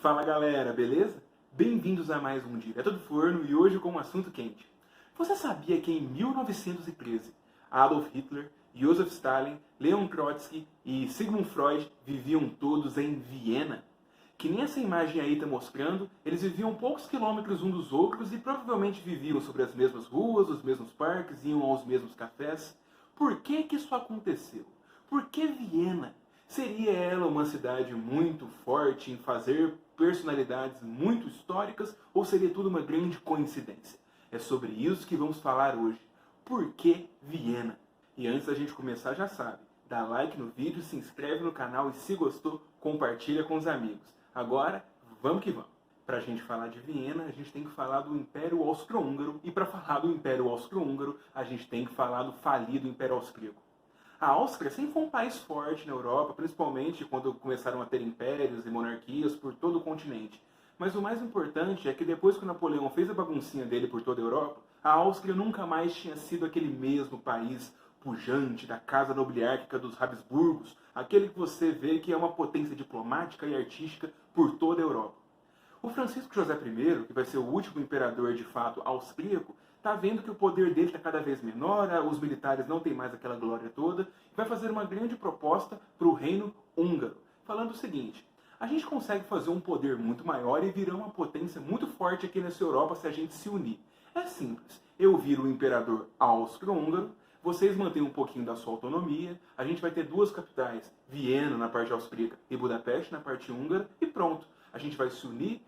Fala galera, beleza? Bem-vindos a mais um Direto do Forno e hoje com um assunto quente. Você sabia que em 1913 Adolf Hitler, Joseph Stalin, Leon Trotsky e Sigmund Freud viviam todos em Viena? Que nem essa imagem aí está mostrando, eles viviam poucos quilômetros uns dos outros e provavelmente viviam sobre as mesmas ruas, os mesmos parques, iam aos mesmos cafés. Por que que isso aconteceu? Por que Viena? Seria ela uma cidade muito forte em fazer personalidades muito históricas ou seria tudo uma grande coincidência? É sobre isso que vamos falar hoje. Por que Viena? E antes da gente começar, já sabe, dá like no vídeo, se inscreve no canal e se gostou, compartilha com os amigos. Agora, vamos que vamos. Para a gente falar de Viena, a gente tem que falar do Império Austro-Húngaro e para falar do Império Austro-Húngaro, a gente tem que falar do falido Império Austríaco. A Áustria sempre foi um país forte na Europa, principalmente quando começaram a ter impérios e monarquias por todo o continente. Mas o mais importante é que depois que Napoleão fez a baguncinha dele por toda a Europa, a Áustria nunca mais tinha sido aquele mesmo país pujante da casa nobiliárquica dos Habsburgos, aquele que você vê que é uma potência diplomática e artística por toda a Europa. O Francisco José I, que vai ser o último imperador de fato austríaco, está vendo que o poder dele está cada vez menor, os militares não têm mais aquela glória toda, e vai fazer uma grande proposta para o reino húngaro, falando o seguinte: a gente consegue fazer um poder muito maior e virar uma potência muito forte aqui nessa Europa se a gente se unir. É simples, eu viro o imperador austro-húngaro, vocês mantêm um pouquinho da sua autonomia, a gente vai ter duas capitais, Viena na parte austríaca e Budapeste na parte húngara, e pronto. A gente vai se unir,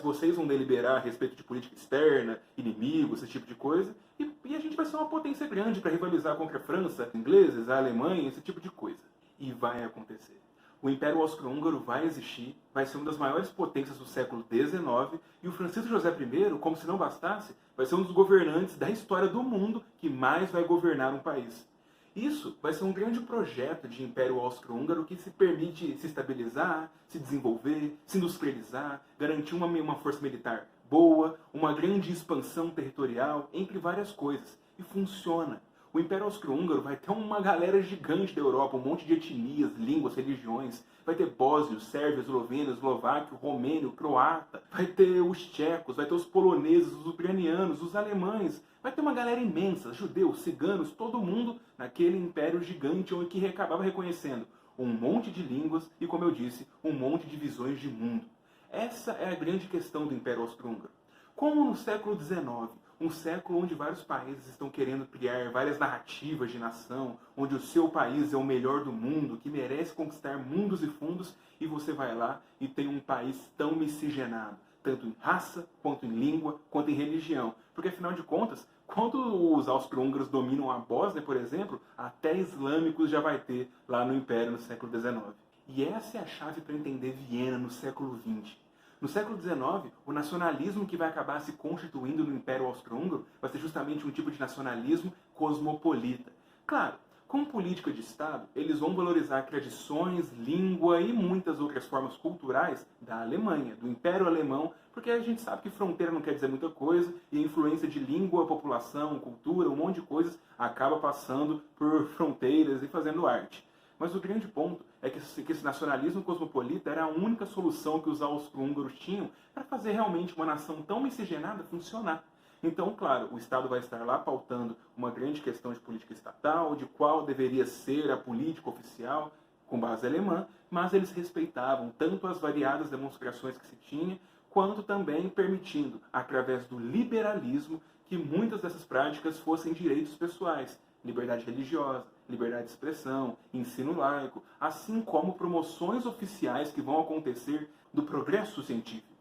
vocês vão deliberar a respeito de política externa, inimigos, esse tipo de coisa, e a gente vai ser uma potência grande para rivalizar contra a França, ingleses, a Alemanha, esse tipo de coisa. E vai acontecer. O Império Austro-Húngaro vai existir, vai ser uma das maiores potências do século XIX, e o Francisco José I, como se não bastasse, vai ser um dos governantes da história do mundo que mais vai governar um país. Isso vai ser um grande projeto de Império Austro-Húngaro que se permite se estabilizar, se desenvolver, se industrializar, garantir uma força militar boa, uma grande expansão territorial, entre várias coisas. E funciona. O Império Austro-Húngaro vai ter uma galera gigante da Europa, um monte de etnias, línguas, religiões. Vai ter bósnios, sérvios, eslovenos, eslovaco, romeno, croata. Vai ter os tchecos, vai ter os poloneses, os ucranianos, os alemães. Vai ter uma galera imensa, judeus, ciganos, todo mundo naquele império gigante onde que acabava reconhecendo um monte de línguas e, como eu disse, um monte de visões de mundo. Essa é a grande questão do Império Austro-Húngaro. Como no século XIX, um século onde vários países estão querendo criar várias narrativas de nação, onde o seu país é o melhor do mundo, que merece conquistar mundos e fundos, e você vai lá e tem um país tão miscigenado, tanto em raça, quanto em língua, quanto em religião. Porque, afinal de contas, quando os austro-húngaros dominam a Bósnia, por exemplo, até islâmicos já vai ter lá no Império no século XIX. E essa é a chave para entender Viena no século XX. No século XIX, o nacionalismo que vai acabar se constituindo no Império Austro-Húngaro vai ser justamente um tipo de nacionalismo cosmopolita. Claro, como política de Estado, eles vão valorizar tradições, língua e muitas outras formas culturais da Alemanha, do Império Alemão, porque a gente sabe que fronteira não quer dizer muita coisa e a influência de língua, população, cultura, um monte de coisas acaba passando por fronteiras e fazendo arte. Mas o grande ponto é que esse nacionalismo cosmopolita era a única solução que os austro-húngaros tinham para fazer realmente uma nação tão miscigenada funcionar. Então, claro, o Estado vai estar lá pautando uma grande questão de política estatal, de qual deveria ser a política oficial com base alemã, mas eles respeitavam tanto as variadas demonstrações que se tinha, quanto também permitindo, através do liberalismo, que muitas dessas práticas fossem direitos pessoais, liberdade religiosa, liberdade de expressão, ensino laico, assim como promoções oficiais que vão acontecer do progresso científico.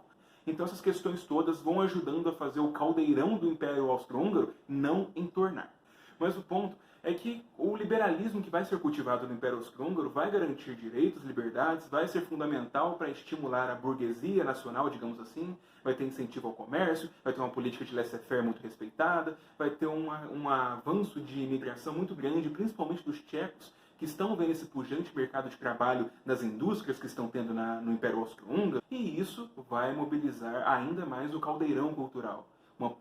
Então essas questões todas vão ajudando a fazer o caldeirão do Império Austro-Húngaro não entornar. Mas o ponto é que o liberalismo que vai ser cultivado no Império Austro-Húngaro vai garantir direitos, liberdades, vai ser fundamental para estimular a burguesia nacional, digamos assim, vai ter incentivo ao comércio, vai ter uma política de laissez-faire muito respeitada, vai ter um avanço de imigração muito grande, principalmente dos tchecos, que estão vendo esse pujante mercado de trabalho nas indústrias que estão tendo no Império Austro-Húngaro, e isso vai mobilizar ainda mais o caldeirão cultural.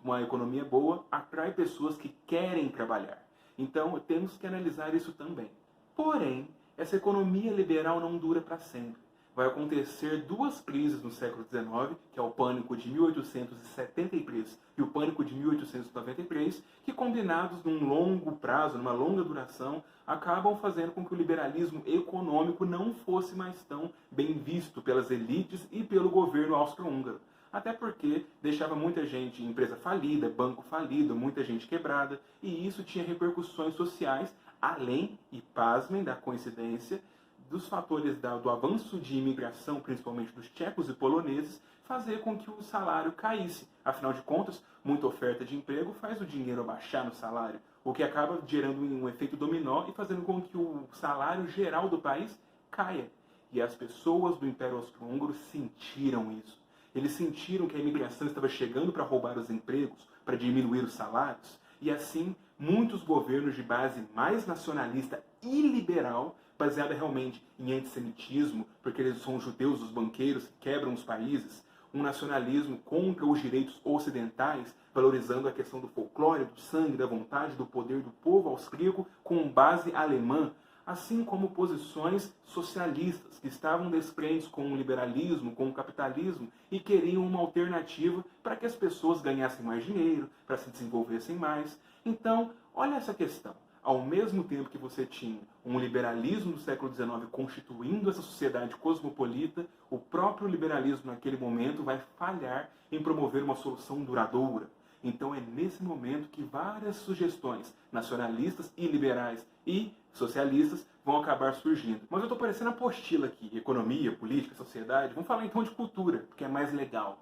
Uma economia boa atrai pessoas que querem trabalhar. Então, temos que analisar isso também. Porém, essa economia liberal não dura para sempre. vai acontecer duas crises no século XIX, que é o Pânico de 1873 e o Pânico de 1893, que combinados num longo prazo, numa longa duração, acabam fazendo com que o liberalismo econômico não fosse mais tão bem visto pelas elites e pelo governo austro-húngaro. Até porque deixava muita gente em empresa falida, banco falido, muita gente quebrada, e isso tinha repercussões sociais, além, e pasmem da coincidência, dos fatores do avanço de imigração, principalmente dos tchecos e poloneses, fazer com que o salário caísse. Afinal de contas, muita oferta de emprego faz o dinheiro baixar no salário, o que acaba gerando um efeito dominó e fazendo com que o salário geral do país caia. E as pessoas do Império Austro-Húngaro sentiram isso. Eles sentiram que a imigração estava chegando para roubar os empregos, para diminuir os salários, e assim muitos governos de base mais nacionalista e liberal, baseada realmente em antissemitismo, porque eles são judeus, os banqueiros que quebram os países, um nacionalismo contra os direitos ocidentais, valorizando a questão do folclore, do sangue, da vontade, do poder do povo austríaco com base alemã, assim como posições socialistas que estavam descrentes com o liberalismo, com o capitalismo e queriam uma alternativa para que as pessoas ganhassem mais dinheiro, para se desenvolvessem mais. Então, olha essa questão. Ao mesmo tempo que você tinha um liberalismo do século XIX constituindo essa sociedade cosmopolita, o próprio liberalismo naquele momento vai falhar em promover uma solução duradoura. Então é nesse momento que várias sugestões nacionalistas e liberais e socialistas vão acabar surgindo. Mas eu estou parecendo apostila aqui, economia, política, sociedade. Vamos falar então de cultura, porque é mais legal.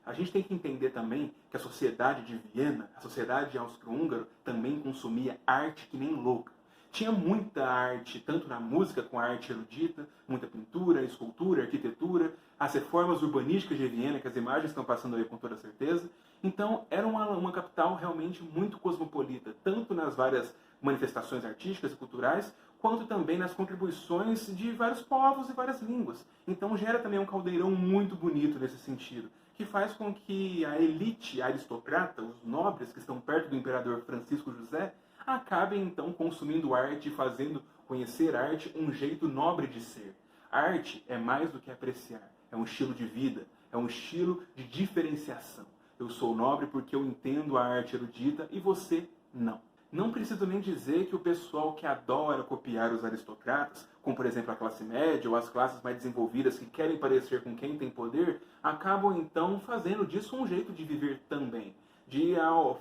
A gente tem que entender também que a sociedade de Viena, a sociedade austro-húngara, também consumia arte que nem louca. Tinha muita arte, tanto na música com a arte erudita, muita pintura, escultura, arquitetura, as reformas urbanísticas de Viena, que as imagens estão passando aí com toda certeza. Então, era uma capital realmente muito cosmopolita, tanto nas várias manifestações artísticas e culturais, quanto também nas contribuições de vários povos e várias línguas. Então, gera também um caldeirão muito bonito nesse sentido, que faz com que a elite aristocrata, os nobres que estão perto do imperador Francisco José, acabem então consumindo arte e fazendo conhecer arte um jeito nobre de ser. Arte é mais do que apreciar, é um estilo de vida, é um estilo de diferenciação. Eu sou nobre porque eu entendo a arte erudita e você não. Não preciso nem dizer que o pessoal que adora copiar os aristocratas, como por exemplo a classe média ou as classes mais desenvolvidas que querem parecer com quem tem poder, acabam então fazendo disso um jeito de viver também. De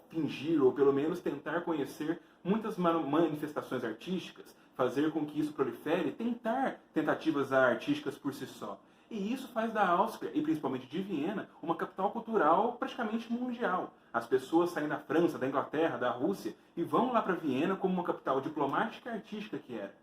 fingir ou pelo menos tentar conhecer muitas manifestações artísticas, fazer com que isso prolifere, tentar tentativas artísticas por si só. E isso faz da Áustria, e principalmente de Viena, uma capital cultural praticamente mundial. As pessoas saem da França, da Inglaterra, da Rússia e vão lá para Viena como uma capital diplomática e artística que era.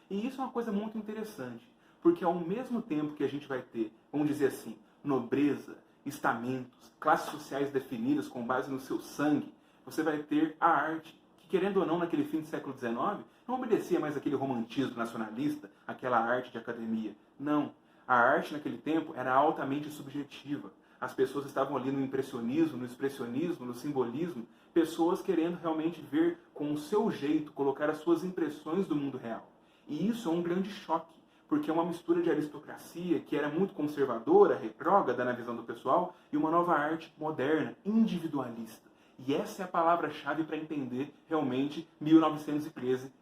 E isso é uma coisa muito interessante, porque ao mesmo tempo que a gente vai ter, vamos dizer assim, nobreza, estamentos, classes sociais definidas com base no seu sangue, você vai ter a arte, que querendo ou não, naquele fim do século XIX, não obedecia mais aquele romantismo nacionalista, aquela arte de academia. Não. A arte naquele tempo era altamente subjetiva. As pessoas estavam ali no impressionismo, no expressionismo, no simbolismo, pessoas querendo realmente ver com o seu jeito, colocar as suas impressões do mundo real. E isso é um grande choque, porque é uma mistura de aristocracia, que era muito conservadora, retrógrada na visão do pessoal, e uma nova arte moderna, individualista. E essa é a palavra-chave para entender realmente 1913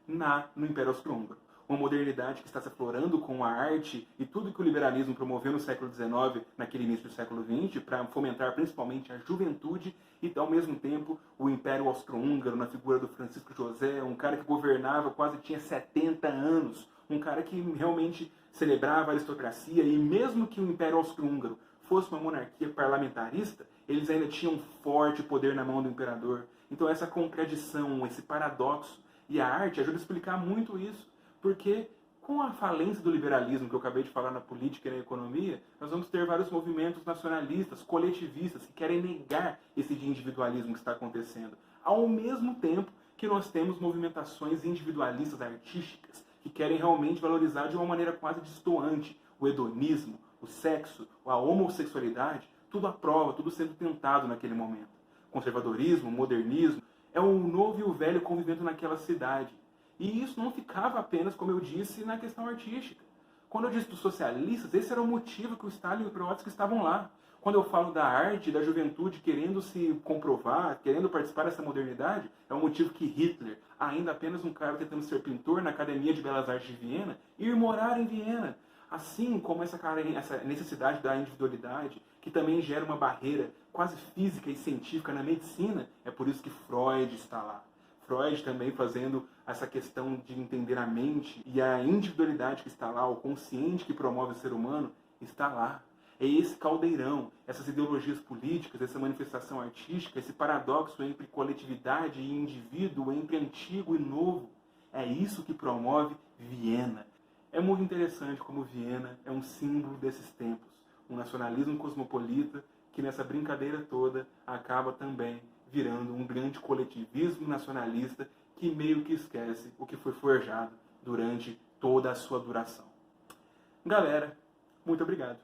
no Império Austro-Húngaro. Uma modernidade que está se aflorando com a arte e tudo que o liberalismo promoveu no século XIX, naquele início do século XX, para fomentar principalmente a juventude e, ao mesmo tempo, o Império Austro-Húngaro, na figura do Francisco José, um cara que governava quase tinha 70 anos, um cara que realmente celebrava a aristocracia e mesmo que o Império Austro-Húngaro fosse uma monarquia parlamentarista, eles ainda tinham forte poder na mão do imperador. Então essa contradição, esse paradoxo, e a arte ajuda a explicar muito isso. Porque com a falência do liberalismo que eu acabei de falar na política e na economia, nós vamos ter vários movimentos nacionalistas, coletivistas, que querem negar esse individualismo que está acontecendo. Ao mesmo tempo que nós temos movimentações individualistas artísticas, que querem realmente valorizar de uma maneira quase destoante o hedonismo, o sexo, a homossexualidade, tudo à prova, tudo sendo tentado naquele momento. Conservadorismo, modernismo, é o novo e o velho convivendo naquela cidade. E isso não ficava apenas, como eu disse, na questão artística. Quando eu disse dos socialistas, esse era o motivo que o Stalin e o Trotsky estavam lá. Quando eu falo da arte, da juventude querendo se comprovar, querendo participar dessa modernidade, é o motivo que Hitler, ainda apenas um cara tentando ser pintor na Academia de Belas Artes de Viena, ir morar em Viena. Assim como essa necessidade da individualidade, que também gera uma barreira quase física e científica na medicina, é por isso que Freud está lá. Freud também fazendo essa questão de entender a mente e a individualidade que está lá, o consciente que promove o ser humano, está lá. É esse caldeirão, essas ideologias políticas, essa manifestação artística, esse paradoxo entre coletividade e indivíduo, entre antigo e novo. É isso que promove Viena. É muito interessante como Viena é um símbolo desses tempos. Um nacionalismo cosmopolita que nessa brincadeira toda acaba também virando um grande coletivismo nacionalista que meio que esquece o que foi forjado durante toda a sua duração. Galera, muito obrigado.